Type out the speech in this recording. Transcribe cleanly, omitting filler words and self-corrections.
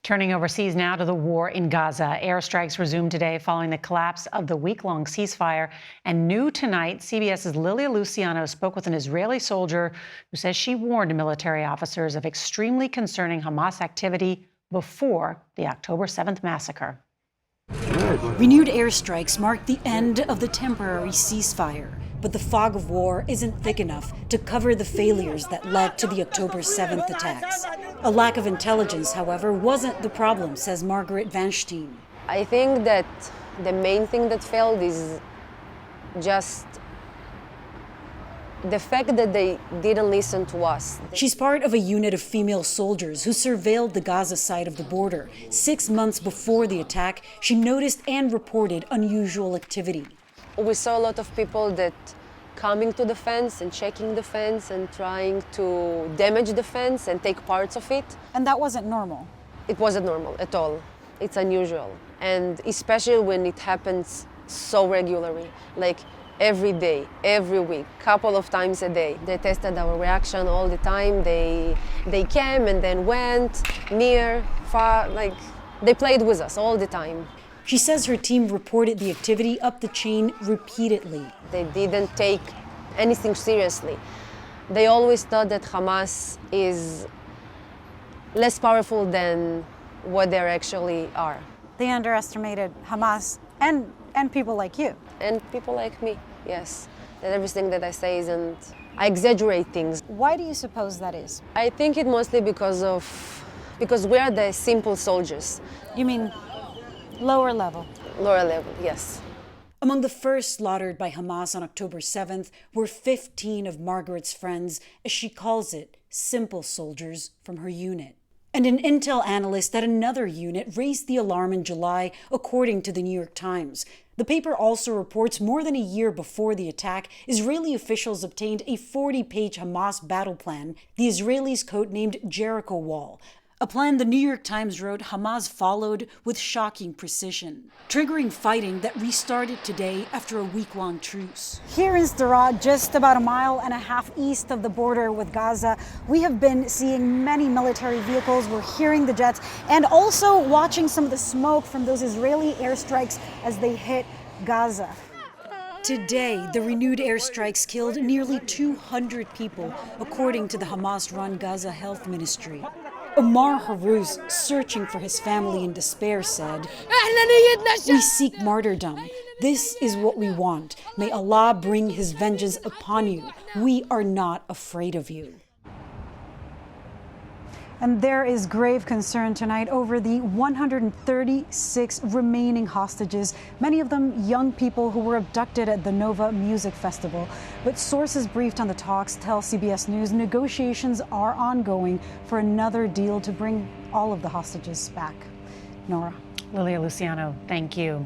Turning overseas now to the war in Gaza. Airstrikes resumed today following the collapse of the week-long ceasefire. And new tonight, CBS's Lilia Luciano spoke with an Israeli soldier who says she warned military officers of extremely concerning Hamas activity before the October 7th massacre. Renewed airstrikes marked the end of the temporary ceasefire. But the fog of war isn't thick enough to cover the failures that led to the October 7th attacks. A lack of intelligence, however, wasn't the problem, says Margaret Vanstein. I think that the main thing that failed is just the fact that they didn't listen to us. She's part of a unit of female soldiers who surveilled the Gaza side of the border. 6 months before the attack, she noticed and reported unusual activity. We saw a lot of people that coming to the fence and checking the fence and trying to damage the fence and take parts of it. And that wasn't normal? It wasn't normal at all. It's unusual. And especially when it happens so regularly, like every day, every week, couple of times a day. They tested our reaction all the time. They came and then went near, far, like they played with us all the time. She says her team reported the activity up the chain repeatedly. They didn't take anything seriously. They always thought that Hamas is less powerful than what they actually are. They underestimated Hamas and people like you. And people like me, yes. That everything that I say isn't, I exaggerate things. Why do you suppose that is? I think it mostly because we are the simple soldiers. You mean lower level? Lower level, yes. Among the first slaughtered by Hamas on October 7th were 15 of Margaret's friends, as she calls it, simple soldiers from her unit. And an intel analyst at another unit raised the alarm in July, according to the New York Times. The paper also reports more than a year before the attack, Israeli officials obtained a 40-page Hamas battle plan, the Israelis codenamed Jericho Wall. A plan the New York Times wrote Hamas followed with shocking precision, triggering fighting that restarted today after a week-long truce. Here in Sderot, just about a mile and a half east of the border with Gaza, we have been seeing many military vehicles. We're hearing the jets and also watching some of the smoke from those Israeli airstrikes as they hit Gaza. Today, the renewed airstrikes killed nearly 200 people, according to the Hamas-run Gaza Health Ministry. Omar Haruz, searching for his family in despair, said, "We seek martyrdom. This is what we want. May Allah bring his vengeance upon you. We are not afraid of you." And there is grave concern tonight over the 136 remaining hostages, many of them young people who were abducted at the Nova Music Festival. But sources briefed on the talks tell CBS News negotiations are ongoing for another deal to bring all of the hostages back. Norah. Lilia Luciano, thank you.